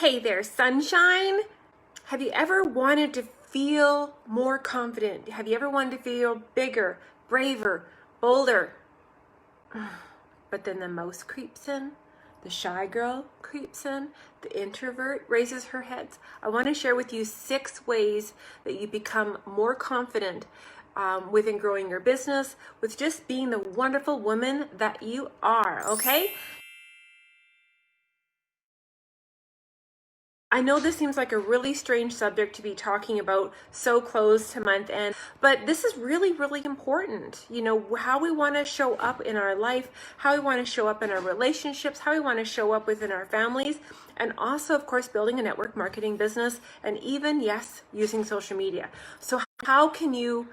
Hey there, sunshine. Have you ever wanted to feel more confident? Have you ever wanted to feel bigger, braver, bolder? But then the mouse creeps in, the shy girl creeps in, the introvert raises her head. I want to share with you 6 ways that you become more confident within growing your business, with just being the wonderful woman that you are, okay? I know this seems like a really strange subject to be talking about so close to month end, but this is really, really important. You know, how we want to show up in our life, how we want to show up in our relationships, how we want to show up within our families, and also, of course, building a network marketing business, and even, yes, using social media. So how can you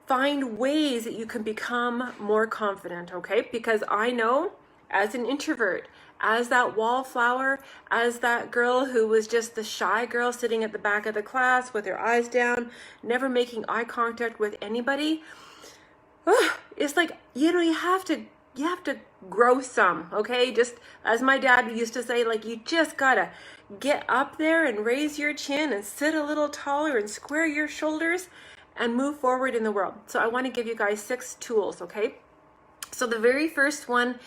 find ways that you can become more confident, okay? Because I know as an introvert, as that wallflower, as that girl who was just the shy girl sitting at the back of the class with her eyes down, never making eye contact with anybody, it's like, you know, you have to grow some, okay? Just as my dad used to say, like, you just gotta get up there and raise your chin and sit a little taller and square your shoulders and move forward in the world. So I want to give you guys 6 tools, okay? So the very first one,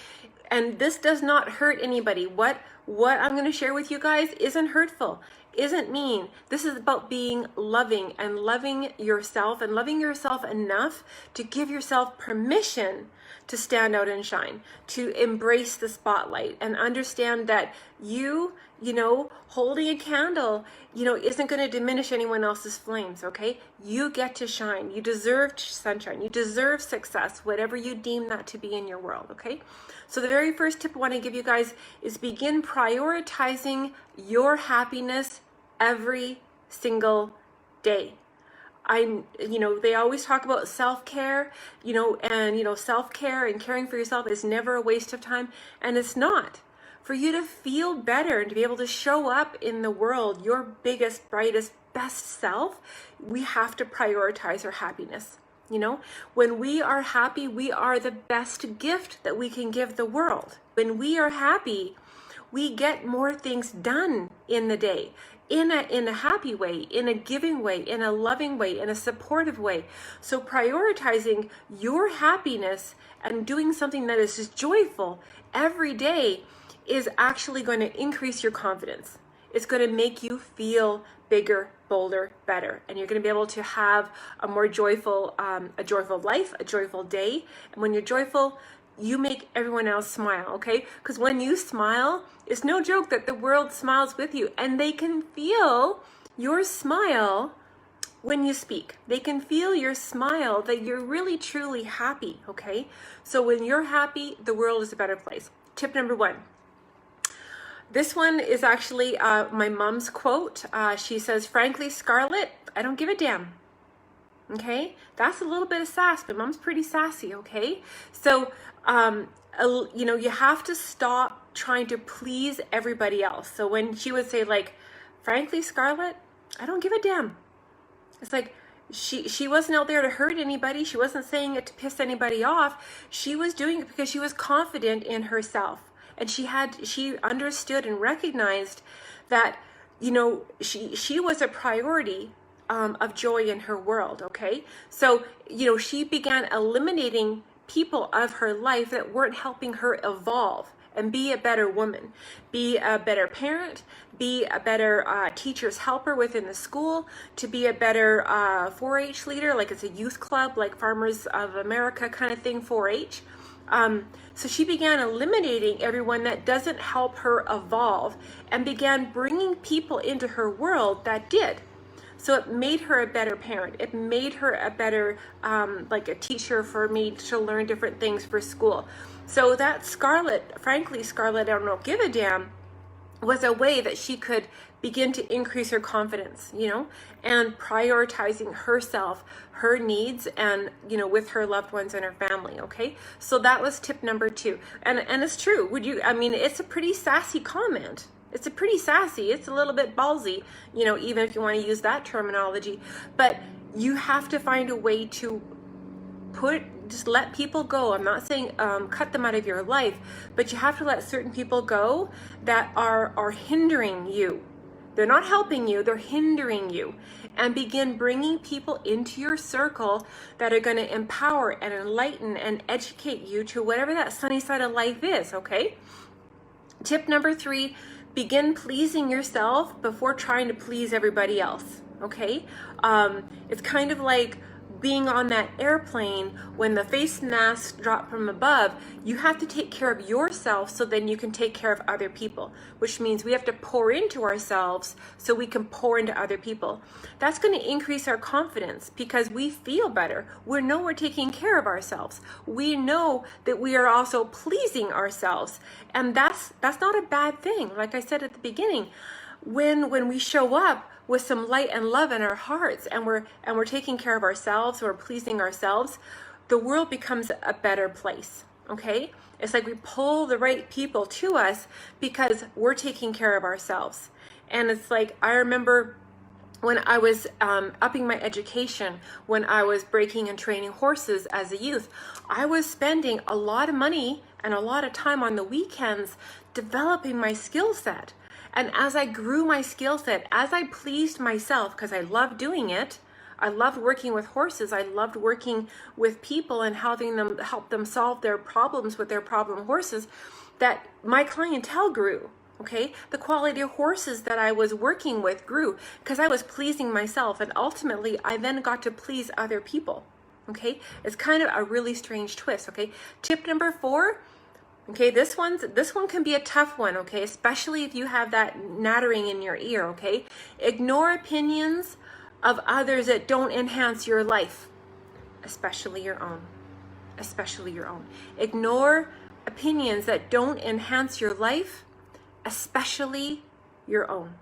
and this does not hurt anybody. What I'm going to share with you guys isn't hurtful, isn't mean. This is about being loving and loving yourself enough to give yourself permission to stand out and shine, to embrace the spotlight and understand that you know, holding a candle, you know, isn't going to diminish anyone else's flames, okay? You get to shine. You deserve sunshine. You deserve success, whatever you deem that to be in your world, okay? So the very first tip I want to give you guys is begin prioritizing your happiness every single day. You know, they always talk about self-care, you know, and, you know, self-care and caring for yourself is never a waste of time, and it's not. For you to feel better and to be able to show up in the world, your biggest, brightest, best self, we have to prioritize our happiness. You know, when we are happy, we are the best gift that we can give the world. When we are happy, we get more things done in the day, in a happy way, in a giving way, in a loving way, in a supportive way. So prioritizing your happiness and doing something that is just joyful every day is actually going to increase your confidence. It's going to make you feel bigger, bolder, better, and you're going to be able to have a more joyful life, a joyful day. And when you're joyful, you make everyone else smile, okay? Because when you smile, it's no joke that the world smiles with you, and they can feel your smile when you speak. They can feel your smile, that you're really truly happy, okay? So when you're happy, the world is a better place. Tip number 1. This one is actually my mom's quote. She says, "Frankly, Scarlett, I don't give a damn." Okay, that's a little bit of sass, but mom's pretty sassy, okay? So, you know, you have to stop trying to please everybody else. So when she would say, like, "Frankly, Scarlett, I don't give a damn," it's like, she wasn't out there to hurt anybody. She wasn't saying it to piss anybody off. She was doing it because she was confident in herself. And she understood and recognized that, you know, she was a priority of joy in her world, okay? So, you know, she began eliminating people of her life that weren't helping her evolve and be a better woman, be a better parent, be a better teacher's helper within the school, to be a better 4-H leader, like it's a youth club, like Farmers of America kind of thing, 4-H. So she began eliminating everyone that doesn't help her evolve and began bringing people into her world that did. So it made her a better parent. It made her a better, like a teacher for me to learn different things for school. So that Scarlett, frankly, Scarlett, I don't give a damn, was a way that she could begin to increase her confidence, you know, and prioritizing herself, her needs, and, you know, with her loved ones and her family, okay? So that was tip number 2. And it's true. I mean, it's a pretty sassy comment. It's a pretty sassy, it's a little bit ballsy, you know, even if you want to use that terminology. But you have to find a way to just let people go. I'm not saying cut them out of your life, but you have to let certain people go that are hindering you They're not helping you, they're hindering you. And begin bringing people into your circle that are going to empower and enlighten and educate you to whatever that sunny side of life is, okay? Tip number 3, begin pleasing yourself before trying to please everybody else, okay? It's kind of like being on that airplane when the face masks drop from above. You have to take care of yourself so then you can take care of other people, which means we have to pour into ourselves so we can pour into other people. That's going to increase our confidence because we feel better. We know we're taking care of ourselves. We know that we are also pleasing ourselves, and that's not a bad thing. Like I said at the beginning, when we show up with some light and love in our hearts, and we're taking care of ourselves, we're pleasing ourselves, the world becomes a better place, okay? It's like we pull the right people to us because we're taking care of ourselves. And it's like, I remember when I was upping my education, when I was breaking and training horses as a youth, I was spending a lot of money and a lot of time on the weekends developing my skill set. And as I grew my skill set, as I pleased myself, because I loved doing it, I loved working with horses, I loved working with people and helping them help them solve their problems with their problem horses, that my clientele grew, okay? The quality of horses that I was working with grew because I was pleasing myself, and ultimately I then got to please other people, okay? It's kind of a really strange twist, okay? Tip number 4, okay, this one can be a tough one, okay, especially if you have that nattering in your ear, okay? Ignore opinions of others that don't enhance your life, especially your own. Especially your own. Ignore opinions that don't enhance your life, especially your own.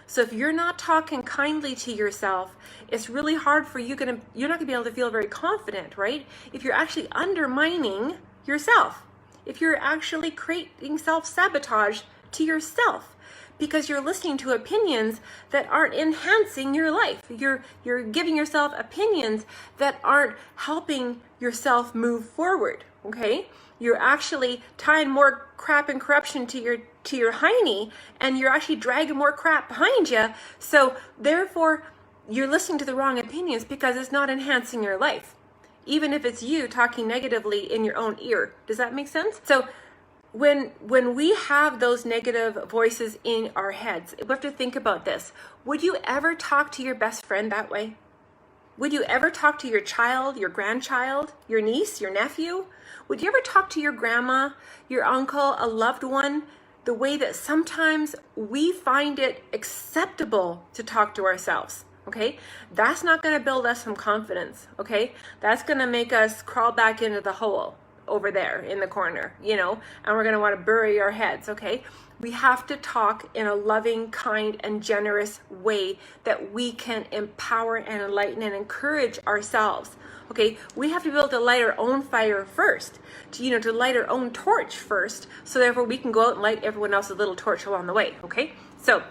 So if you're not talking kindly to yourself, it's really hard for you. You're not gonna be able to feel very confident, right? If you're actually undermining yourself. If you're actually creating self-sabotage to yourself because you're listening to opinions that aren't enhancing your life. You're giving yourself opinions that aren't helping yourself move forward, okay? You're actually tying more crap and corruption to your hiney, and you're actually dragging more crap behind you. So therefore, you're listening to the wrong opinions because it's not enhancing your life. Even if it's you talking negatively in your own ear. Does that make sense? So when we have those negative voices in our heads, we have to think about this. Would you ever talk to your best friend that way? Would you ever talk to your child, your grandchild, your niece, your nephew? Would you ever talk to your grandma, your uncle, a loved one, the way that sometimes we find it acceptable to talk to ourselves? Okay, that's not going to build us some confidence, okay? That's going to make us crawl back into the hole over there in the corner, you know, and we're going to want to bury our heads, okay? We have to talk in a loving, kind, and generous way that we can empower and enlighten and encourage ourselves, okay? We have to be able to light our own fire first, to light our own torch first, so therefore we can go out and light everyone else's little torch along the way, okay? So,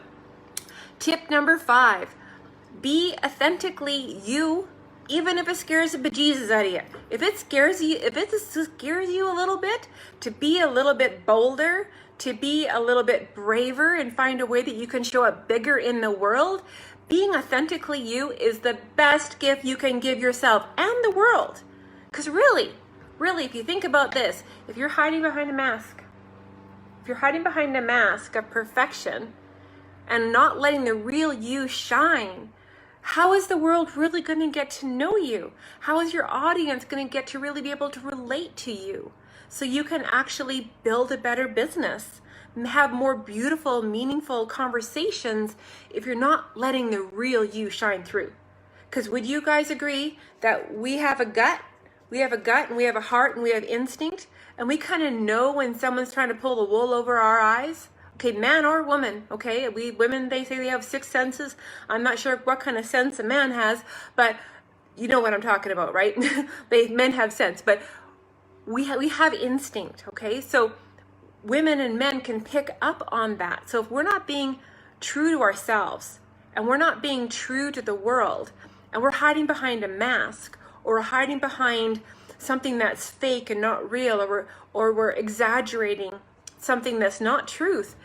tip number 5. Be authentically you, even if it scares the bejesus out of you. If it scares you a little bit, to be a little bit bolder, to be a little bit braver and find a way that you can show up bigger in the world, being authentically you is the best gift you can give yourself and the world. Because really, if you think about this, if you're hiding behind a mask of perfection and not letting the real you shine, how is the world really going to get to know you? How is your audience going to get to really be able to relate to you? So you can actually build a better business, have more beautiful, meaningful conversations if you're not letting the real you shine through. Because would you guys agree that we have a gut? We have a gut and we have a heart and we have instinct, and we kind of know when someone's trying to pull the wool over our eyes? Okay, man or woman, okay? Women, they say they have 6 senses. I'm not sure what kind of sense a man has, but you know what I'm talking about, right? Men have sense, but we have instinct, okay? So women and men can pick up on that. So if we're not being true to ourselves and we're not being true to the world and we're hiding behind a mask or hiding behind something that's fake and not real, or we're exaggerating something that's not truth,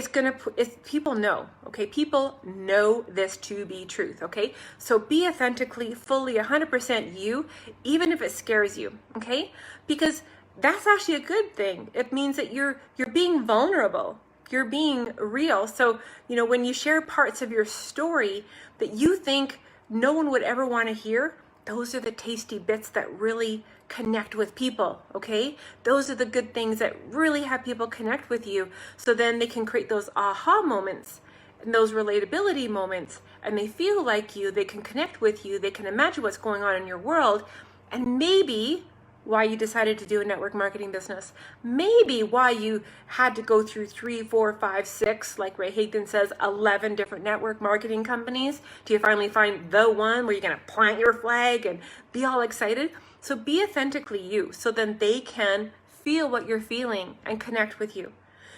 people know, okay? People know this to be truth, okay? So be authentically, fully, 100% you, even if it scares you, okay? Because that's actually a good thing. It means that you're being vulnerable. You're being real. So, when you share parts of your story that you think no one would ever want to hear, those are the tasty bits that really connect with people, okay? Those are the good things that really have people connect with you. So then they can create those aha moments and those relatability moments, and they feel like you, they can connect with you, they can imagine what's going on in your world, and maybe why you decided to do a network marketing business. Maybe why you had to go through 3, 4, 5, 6, like Ray Hagden says, 11 different network marketing companies till you finally find the one where you're gonna plant your flag and be all excited. So be authentically you, so then they can feel what you're feeling and connect with you.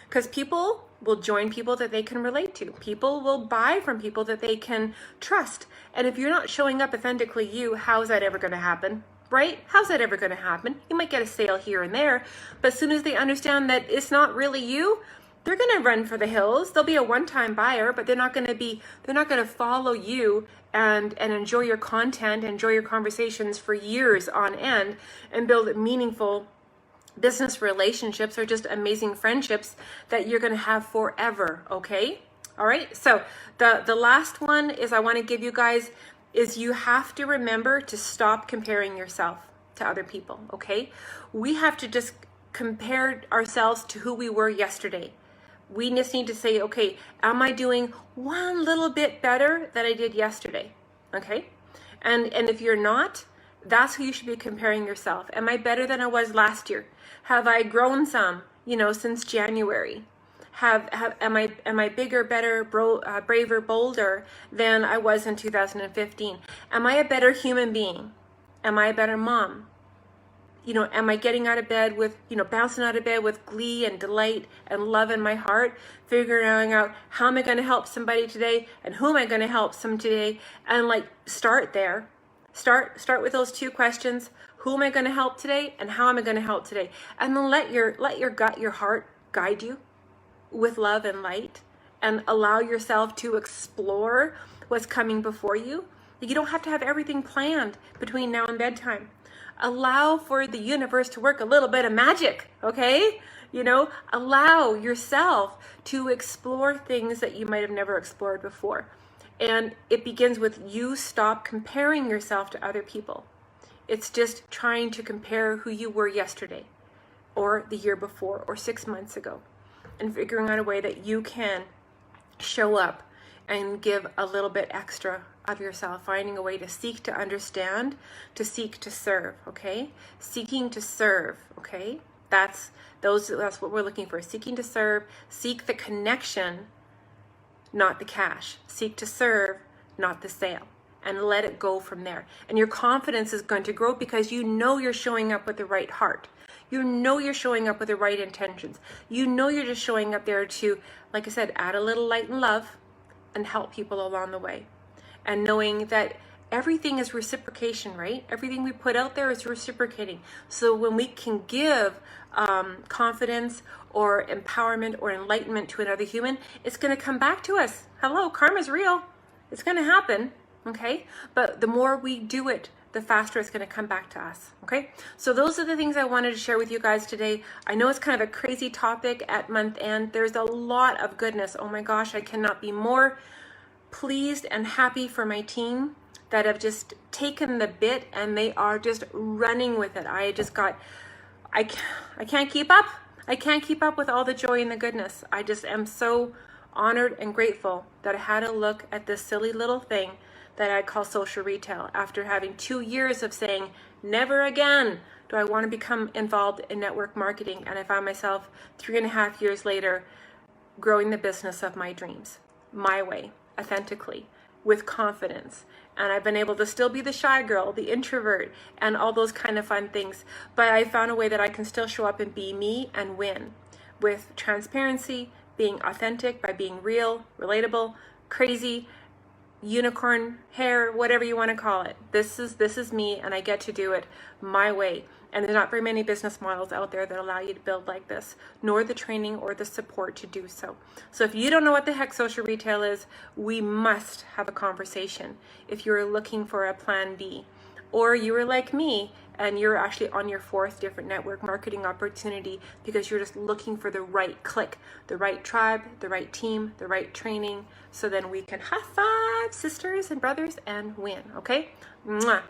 Because people will join people that they can relate to. People will buy from people that they can trust. And if you're not showing up authentically you, how is that ever gonna happen? Right? How's that ever going to happen? You might get a sale here and there, but as soon as they understand that it's not really you, they're going to run for the hills. They'll be a one-time buyer, but they're not going to follow you and enjoy your content, enjoy your conversations for years on end and build meaningful business relationships or just amazing friendships that you're going to have forever, okay? All right? So the last one is I want to give you guys is you have to remember to stop comparing yourself to other people, okay? We have to just compare ourselves to who we were yesterday. We just need to say, okay, am I doing one little bit better than I did yesterday, okay? And if you're not, that's who you should be comparing yourself. Am I better than I was last year? Have I grown some, since January? Am I bigger, better, braver, bolder than I was in 2015? Am I a better human being? Am I a better mom? Am I getting out of bed with, bouncing out of bed with glee and delight and love in my heart, figuring out how am I going to help somebody today and who am I going to help some today, and start there. Start with those two questions. Who am I going to help today and how am I going to help today? And then let your gut, your heart guide you with love and light, and allow yourself to explore what's coming before you. You don't have to have everything planned between now and bedtime. Allow for the universe to work a little bit of magic, okay? Allow yourself to explore things that you might have never explored before. And it begins with you stop comparing yourself to other people. It's just trying to compare who you were yesterday or the year before or 6 months ago, and figuring out a way that you can show up and give a little bit extra of yourself, finding a way to seek to understand, to seek to serve, okay? Seeking to serve, okay? That's what we're looking for. Seeking to serve, seek the connection, not the cash. Seek to serve, not the sale. And let it go from there. And your confidence is going to grow because you're showing up with the right heart. You're showing up with the right intentions. You're just showing up there to, like I said, add a little light and love and help people along the way. And knowing that everything is reciprocation, right? Everything we put out there is reciprocating. So when we can give confidence or empowerment or enlightenment to another human, it's going to come back to us. Hello, karma's real. It's going to happen, okay? But the more we do it, the faster it's going to come back to us, okay? So those are the things I wanted to share with you guys today. I know it's kind of a crazy topic at month end. There's a lot of goodness. Oh my gosh, I cannot be more pleased and happy for my team that have just taken the bit and they are just running with it. I can't keep up. I can't keep up with all the joy and the goodness. I just am so honored and grateful that I had a look at this silly little thing that I call social retail after having 2 years of saying, never again do I want to become involved in network marketing. And I found myself 3.5 years later growing the business of my dreams, my way, authentically, with confidence. And I've been able to still be the shy girl, the introvert, and all those kind of fun things. But I found a way that I can still show up and be me and win with transparency, being authentic by being real, relatable, crazy, unicorn hair, whatever you want to call it. This is me, and I get to do it my way. And there's not very many business models out there that allow you to build like this, nor the training or the support to do so. So if you don't know what the heck social retail is, we must have a conversation if you're looking for a plan B. Or you were like me and you're actually on your 4th different network marketing opportunity because you're just looking for the right click, the right tribe, the right team, the right training, so then we can high five sisters and brothers and win, okay? Mwah.